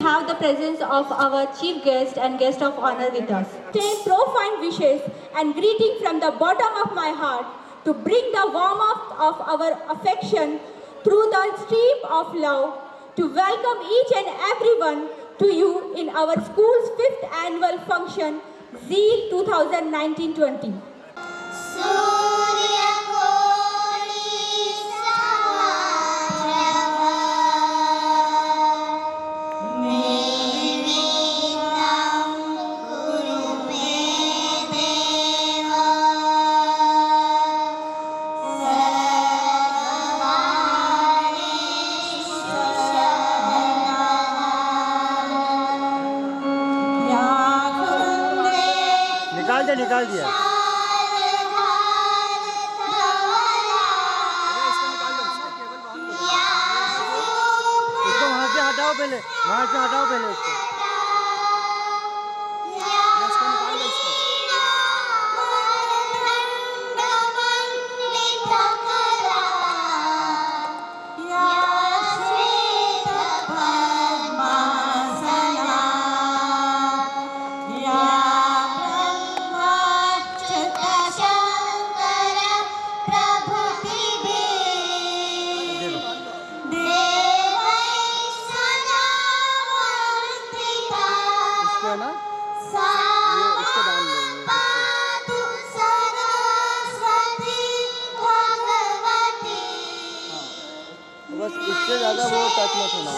have the presence of our chief guest and guest of honor with us. Take profound wishes and greeting from the bottom of my heart to bring the warmth of our affection through the stream of love to welcome each and everyone to you in our school's 5th annual function, ZEAL 2019-20. निकाल दिया इसको वहां से हटाओ पहले इसको बस इससे ज़्यादा वो टच मत होना।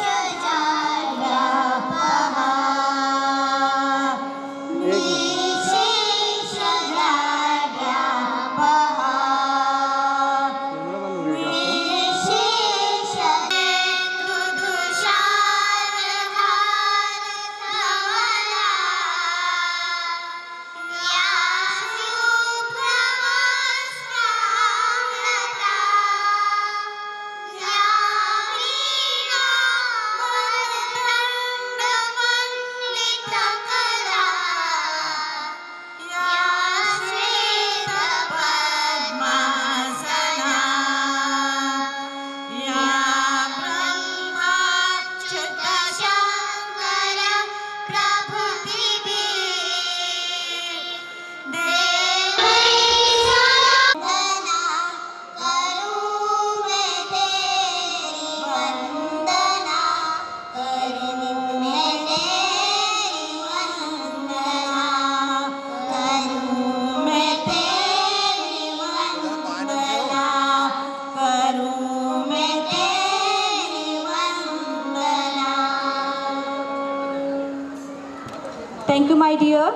Thank you, my dear.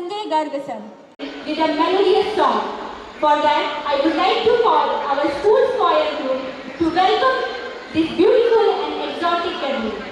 Sanjay Garg sir with a melodious song. For that, I would like to call our school choir group to welcome this beautiful and exotic gathering.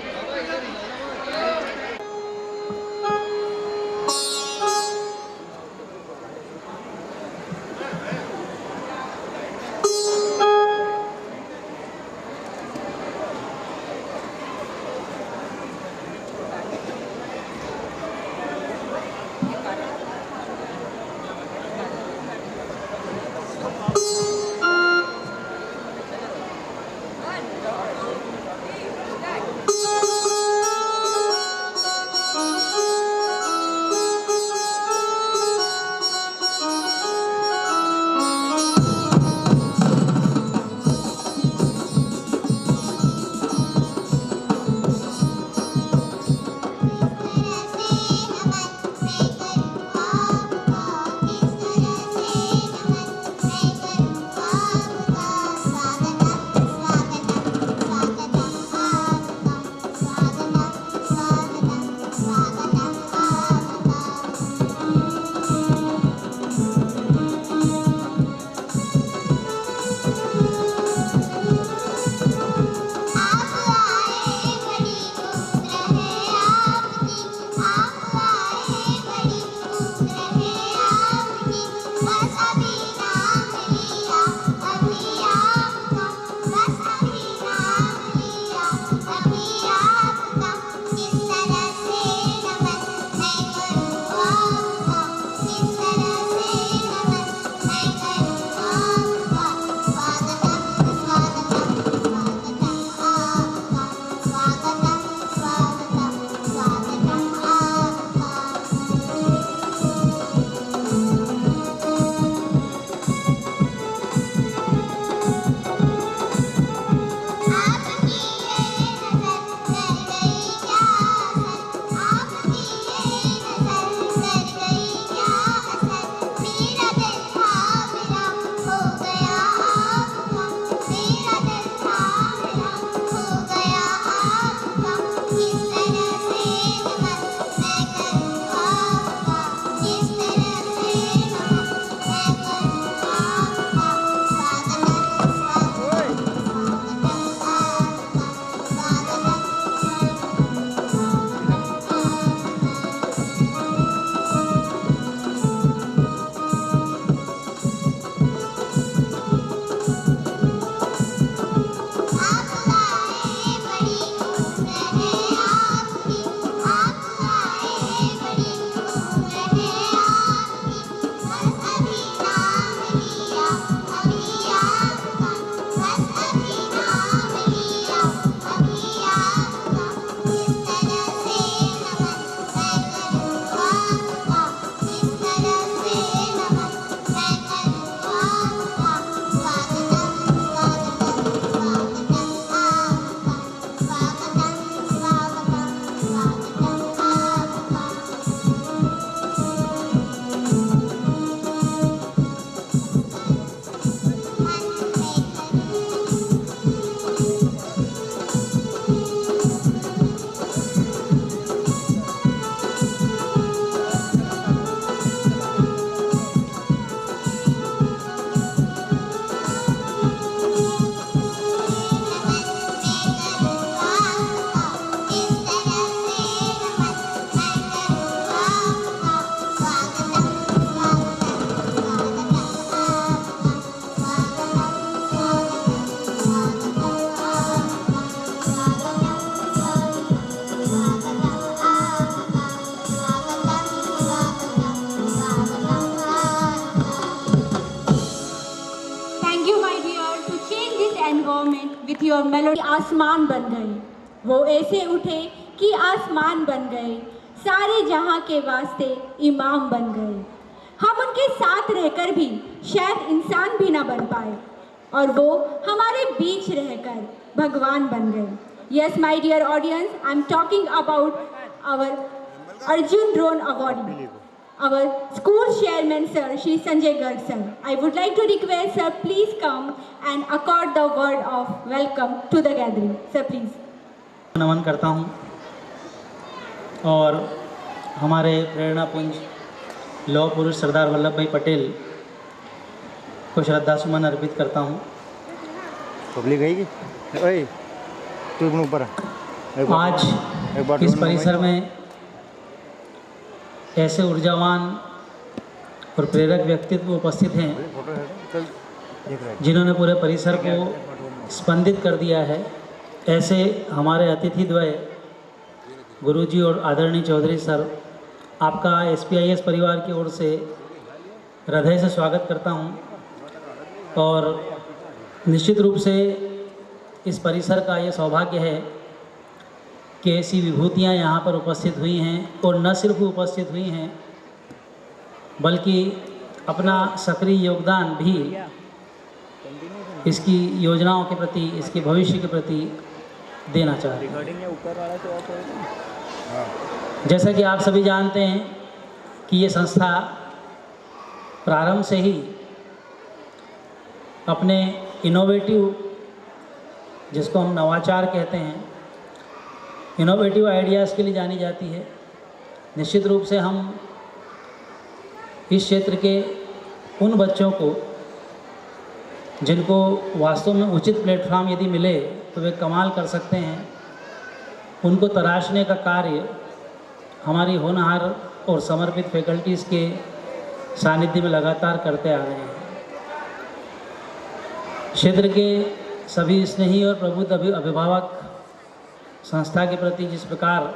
with your melody आसमान बन गए, वो ऐसे उठे कि आसमान बन गए, सारे जहां के वास्ते इमाम बन गए। हम उनके साथ रहकर भी शायद इंसान भी ना बन पाए और वो हमारे बीच रहकर भगवान बन गए। Yes, my dear audience, I am talking about our Arjun Drone Awardee, our school chairman sir, Shri Sanjay Garg sir. I would like to request sir, please come and accord the word of welcome to the gathering. Sir, please. नमन करता हूं और हमारे प्रेरणा पुंज लौह पुरुष सरदार वल्लभ भाई पटेल को श्रद्धा सुमन अर्पित करता हूँ। पब्लिक गई कि ओए तू अपने ऊपर आज इस परिसर में ऐसे ऊर्जावान और प्रेरक व्यक्तित्व उपस्थित हैं जिन्होंने पूरे परिसर को स्पंदित कर दिया है। ऐसे हमारे अतिथि द्वय गुरुजी और आदरणीय चौधरी सर, आपका SPIS परिवार की ओर से हृदय से स्वागत करता हूं। और निश्चित रूप से इस परिसर का ये सौभाग्य है कि ऐसी विभूतियां यहाँ पर उपस्थित हुई हैं और न सिर्फ उपस्थित हुई हैं बल्कि अपना सक्रिय योगदान भी इसकी योजनाओं के प्रति, इसके भविष्य के प्रति देना चाहते हैं। जैसा कि आप सभी जानते हैं कि ये संस्था प्रारंभ से ही अपने इनोवेटिव, जिसको हम नवाचार कहते हैं, इनोवेटिव आइडियाज़ के लिए जानी जाती है। निश्चित रूप से हम इस क्षेत्र के उन बच्चों को जिनको वास्तव में उचित प्लेटफॉर्म यदि मिले तो वे कमाल कर सकते हैं, उनको तराशने का कार्य हमारी होनहार और समर्पित फैकल्टीज़ के सानिध्य में लगातार करते आ रहे हैं। क्षेत्र के सभी स्नेही और प्रबुद्ध अभिभावक संस्था के प्रति जिस प्रकार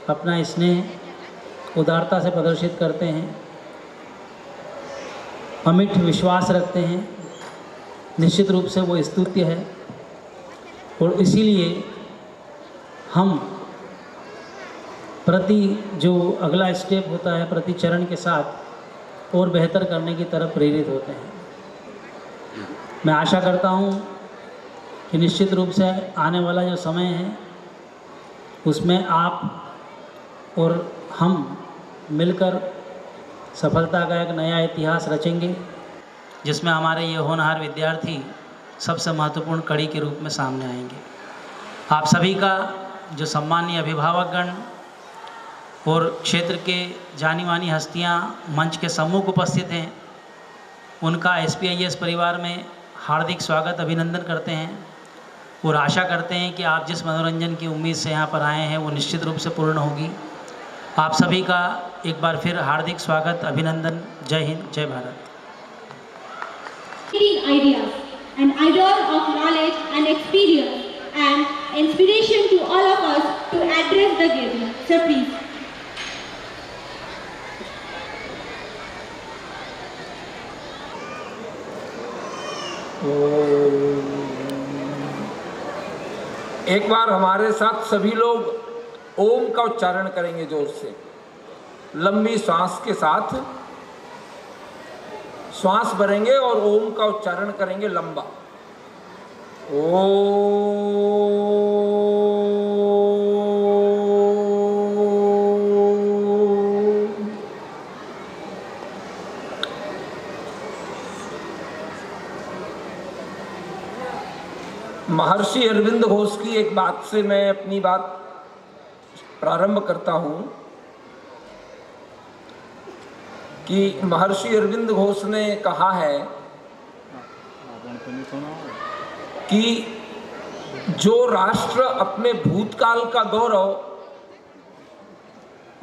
अपना स्नेह उदारता से प्रदर्शित करते हैं, अमिट विश्वास रखते हैं, निश्चित रूप से वो स्तुत्य है। और इसीलिए हम प्रति जो अगला स्टेप होता है, प्रति चरण के साथ और बेहतर करने की तरफ प्रेरित होते हैं। मैं आशा करता हूँ कि निश्चित रूप से आने वाला जो समय है उसमें आप और हम मिलकर सफलता का एक नया इतिहास रचेंगे, जिसमें हमारे ये होनहार विद्यार्थी सबसे महत्वपूर्ण कड़ी के रूप में सामने आएंगे। आप सभी का जो सम्मानीय अभिभावकगण और क्षेत्र के जानी मानी हस्तियां मंच के सम्मुख उपस्थित हैं, उनका SPIS परिवार में हार्दिक स्वागत, अभिनंदन करते हैं और आशा करते हैं कि आप जिस मनोरंजन की उम्मीद से यहाँ पर आए हैं वो निश्चित रूप से पूर्ण होगी। आप सभी का एक बार फिर हार्दिक स्वागत, अभिनंदन। जय हिंद, जय Bharat. Ideas, an idol of knowledge and experience, and inspiration to all of us to address the gathering. Sir, please. एक बार हमारे साथ सभी लोग ओम का उच्चारण करेंगे जोर से, लंबी सांस के साथ श्वास भरेंगे और ओम का उच्चारण करेंगे लंबा। महर्षि अरविंद घोष की एक बात से मैं अपनी बात प्रारंभ करता हूं कि महर्षि अरविंद घोष ने कहा है कि जो राष्ट्र अपने भूतकाल का गौरव,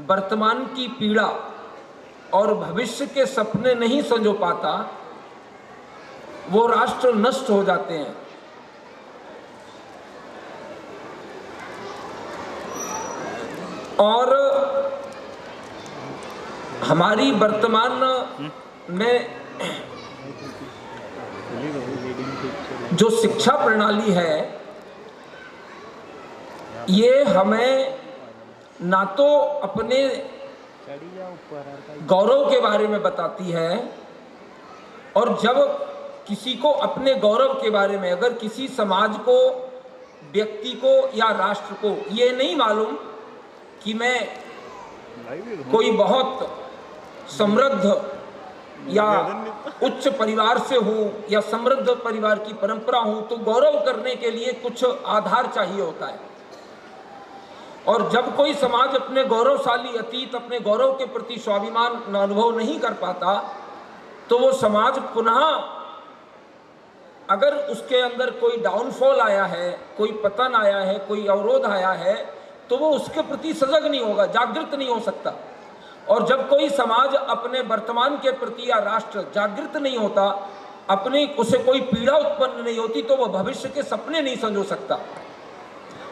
वर्तमान की पीड़ा और भविष्य के सपने नहीं संजो पाता, वो राष्ट्र नष्ट हो जाते हैं। और हमारी वर्तमान में जो शिक्षा प्रणाली है, ये हमें ना तो अपने गौरव के बारे में बताती है, और जब किसी को अपने गौरव के बारे में, अगर किसी समाज को, व्यक्ति को या राष्ट्र को ये नहीं मालूम कि मैं कोई बहुत समृद्ध या उच्च परिवार से हूँ या समृद्ध परिवार की परंपरा हूँ, तो गौरव करने के लिए कुछ आधार चाहिए होता है। और जब कोई समाज अपने गौरवशाली अतीत, अपने गौरव के प्रति स्वाभिमान अनुभव नहीं कर पाता, तो वो समाज पुनः, अगर उसके अंदर कोई डाउनफॉल आया है, कोई पतन आया है, कोई अवरोध आया है, तो वो उसके प्रति सजग नहीं होगा, जागृत नहीं हो सकता। और जब कोई समाज अपने वर्तमान के प्रति या राष्ट्र जागृत नहीं होता, अपनी उसे कोई पीड़ा उत्पन्न नहीं होती, तो वह भविष्य के सपने नहीं संजो सकता।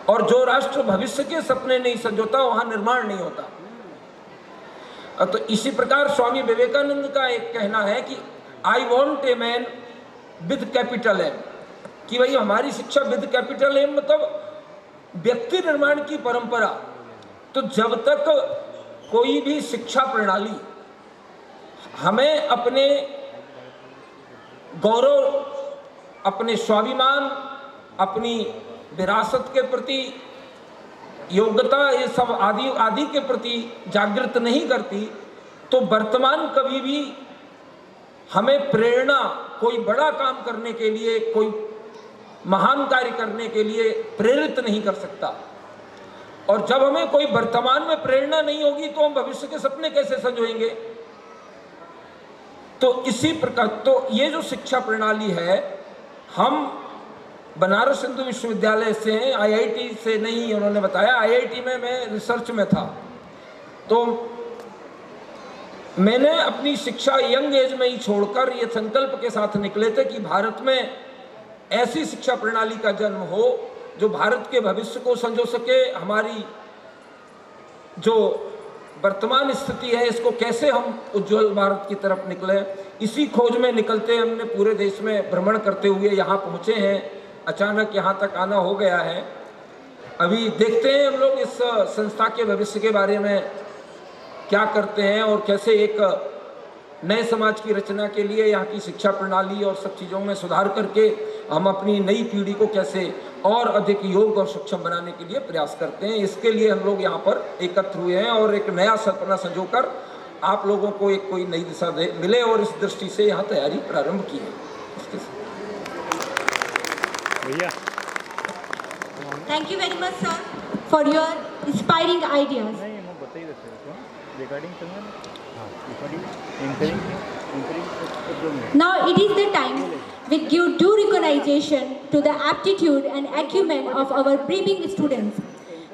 और जो राष्ट्र भविष्य के सपने नहीं संजोता, वहां निर्माण नहीं होता। तो इसी प्रकार स्वामी विवेकानंद का एक कहना है कि I want a man with capital M, कि भाई हमारी शिक्षा विद कैपिटल एम मतलब व्यक्ति निर्माण की परंपरा। तो जब तक कोई भी शिक्षा प्रणाली हमें अपने गौरव, अपने स्वाभिमान, अपनी विरासत के प्रति योग्यता, ये सब आदि आदि के प्रति जागृत नहीं करती, तो वर्तमान कभी भी हमें प्रेरणा, कोई बड़ा काम करने के लिए, कोई महान कार्य करने के लिए प्रेरित नहीं कर सकता। और जब हमें कोई वर्तमान में प्रेरणा नहीं होगी, तो हम भविष्य के सपने कैसे संजोएंगे। तो इसी प्रकार, तो ये जो शिक्षा प्रणाली है, हम बनारस हिंदू विश्वविद्यालय से हैं, आईआईटी से नहीं, उन्होंने बताया। आईआईटी में मैं रिसर्च में था, तो मैंने अपनी शिक्षा यंग एज में ही छोड़कर ये संकल्प के साथ निकले थे कि भारत में ऐसी शिक्षा प्रणाली का जन्म हो जो भारत के भविष्य को संजो सके। हमारी जो वर्तमान स्थिति है, इसको कैसे हम उज्जवल भारत की तरफ निकले, इसी खोज में निकलते हमने पूरे देश में भ्रमण करते हुए यहाँ पहुँचे हैं। अचानक यहाँ तक आना हो गया है। अभी देखते हैं हम लोग इस संस्था के भविष्य के बारे में क्या करते हैं, और कैसे एक नए समाज की रचना के लिए यहाँ की शिक्षा प्रणाली और सब चीज़ों में सुधार करके हम अपनी नई पीढ़ी को कैसे और अधिक योग्य और सक्षम बनाने के लिए प्रयास करते हैं। इसके लिए हम लोग यहाँ पर एकत्र हुए हैं और एक नया सपना संजोकर आप लोगों को एक कोई नई दिशा मिले, और इस दृष्टि से यहाँ तैयारी प्रारंभ की है। भैया, Thank you very much, sir, for your inspiring ideas. नहीं मैं बता ही रहे थे, रिकॉर्डिंग चल रहा है। हाँ, recording anchoring. Now it is the time we give due recognition to the aptitude and acumen of our brimming students,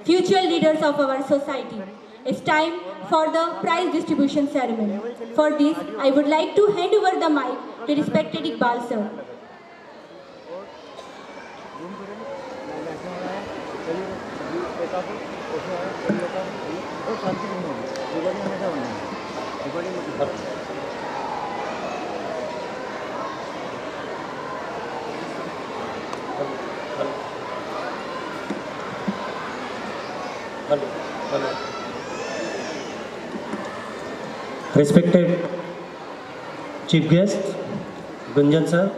future leaders of our society. It's time for the prize distribution ceremony. For this, I would like to hand over the mic to respected Iqbal sir. Respected Chief Guest, Gunjan sir,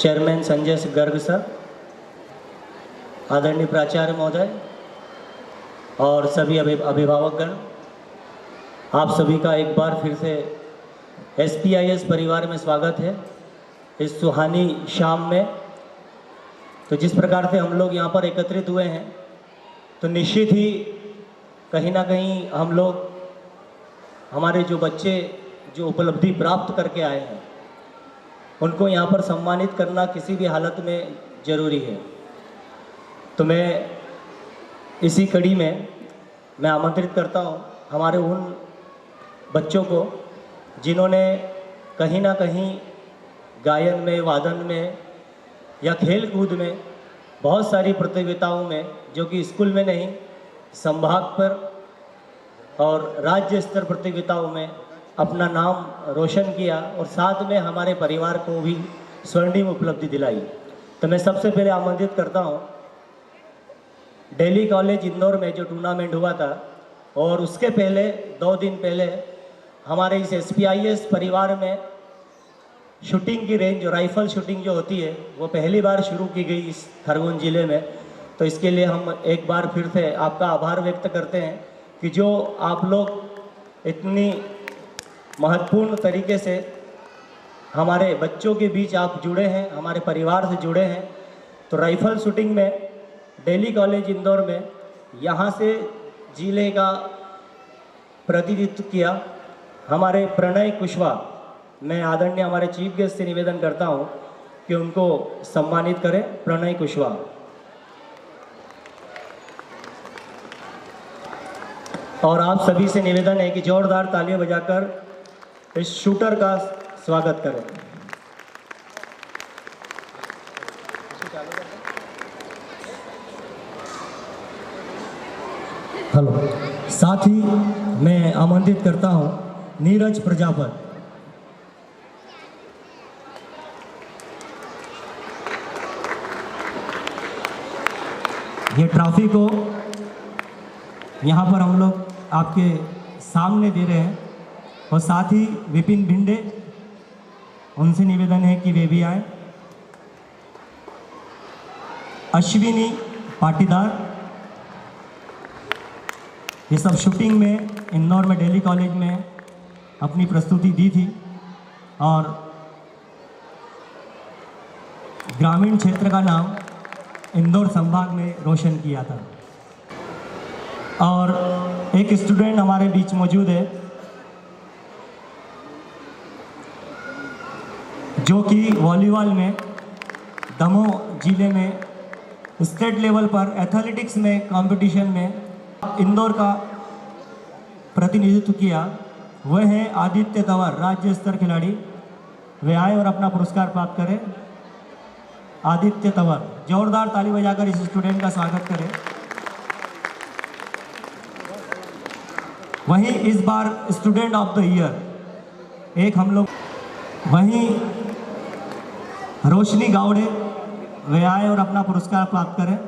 chairman Sanjay Garg sir, आदरणीय प्राचार्य महोदय और सभी अभिभावकगण, आप सभी का एक बार फिर से SPIS परिवार में स्वागत है इस सुहानी शाम में। तो जिस प्रकार से हम लोग यहाँ पर एकत्रित हुए हैं, तो निश्चित ही कहीं ना कहीं हम लोग, हमारे जो बच्चे जो उपलब्धि प्राप्त करके आए हैं, उनको यहाँ पर सम्मानित करना किसी भी हालत में ज़रूरी है। तो मैं इसी कड़ी में मैं आमंत्रित करता हूँ हमारे उन बच्चों को जिन्होंने कहीं ना कहीं गायन में, वादन में या खेल कूद में बहुत सारी प्रतियोगिताओं में, जो कि स्कूल में नहीं, संभाग पर और राज्य स्तर प्रतियोगिताओं में अपना नाम रोशन किया और साथ में हमारे परिवार को भी स्वर्णिम उपलब्धि दिलाई। तो मैं सबसे पहले आमंत्रित करता हूँ दिल्ली कॉलेज इंदौर में जो टूर्नामेंट हुआ था, और उसके पहले 2 दिन पहले हमारे इस SPIS परिवार में शूटिंग की रेंज, राइफल शूटिंग जो होती है, वो पहली बार शुरू की गई इस खरगोन ज़िले में। तो इसके लिए हम एक बार फिर से आपका आभार व्यक्त करते हैं कि जो आप लोग इतनी महत्वपूर्ण तरीके से हमारे बच्चों के बीच आप जुड़े हैं, हमारे परिवार से जुड़े हैं। तो राइफल शूटिंग में दिल्ली कॉलेज इंदौर में यहाँ से जिले का प्रतिनिधित्व किया हमारे प्रणय कुशवाहा। मैं आदरणीय हमारे चीफ गेस्ट से निवेदन करता हूँ कि उनको सम्मानित करें। प्रणय कुशवाहा। और आप सभी से निवेदन है कि जोरदार तालियां बजाकर इस शूटर का स्वागत करें। हेलो। साथ ही मैं आमंत्रित करता हूं नीरज प्रजापत। ये ट्रॉफी को यहाँ पर हम लोग आपके सामने दे रहे हैं और साथ ही विपिन भिंडे, उनसे निवेदन है कि वे भी आए। अश्विनी पाटीदार, ये सब शूटिंग में इंदौर में दिल्ली कॉलेज में अपनी प्रस्तुति दी थी और ग्रामीण क्षेत्र का नाम इंदौर संभाग में रोशन किया था। और एक स्टूडेंट हमारे बीच मौजूद है जो कि वॉलीबॉल में दमोह जिले में स्टेट लेवल पर एथलेटिक्स में कंपटीशन में इंदौर का प्रतिनिधित्व किया। वह है आदित्य तंवर, राज्य स्तर खिलाड़ी। वे आए और अपना पुरस्कार प्राप्त करें। आदित्य तंवर, जोरदार ताली बजाकर इस स्टूडेंट का स्वागत करें। वहीं इस बार स्टूडेंट ऑफ द ईयर एक हम लोग, वहीं रोशनी गावड़े, वे आए और अपना पुरस्कार प्राप्त करें।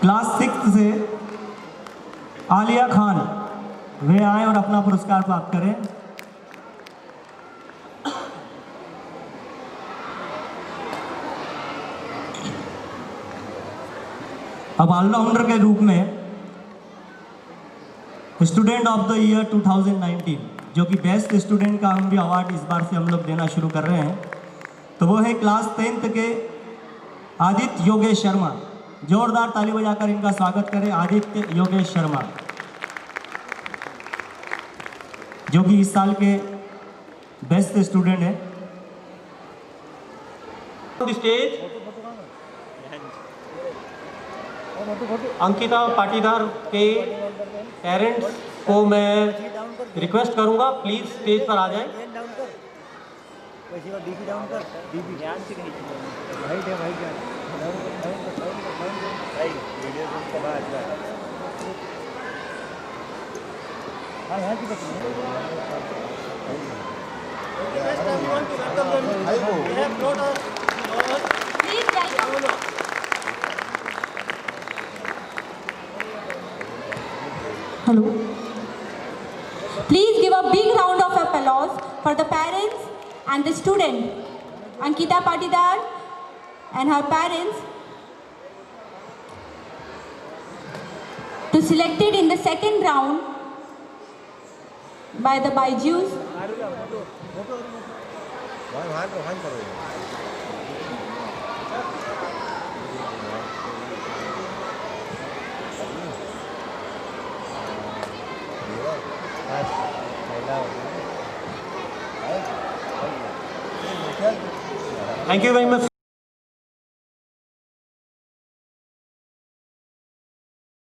क्लास 6 से आलिया खान, वे आए और अपना पुरस्कार प्राप्त करें। अब ऑलराउंडर के रूप में स्टूडेंट ऑफ द ईयर 2019, जो कि बेस्ट स्टूडेंट का हम भी अवार्ड इस बार से हम लोग देना शुरू कर रहे हैं, तो वो है क्लास 10th के आदित्य योगेश शर्मा। जोरदार ताली बजाकर इनका स्वागत करें। आदित्य योगेश शर्मा, जो कि इस साल के बेस्ट स्टूडेंट है। स्टेज अंकिता पाटीदार के पेरेंट्स को मैं रिक्वेस्ट करूंगा, प्लीज स्टेज पर आ जाएं। Hello. Please give a big round of applause for the parents and the student, Ankita Patidar and her parents, to selected in the second round by the Byju's. Thank you very much.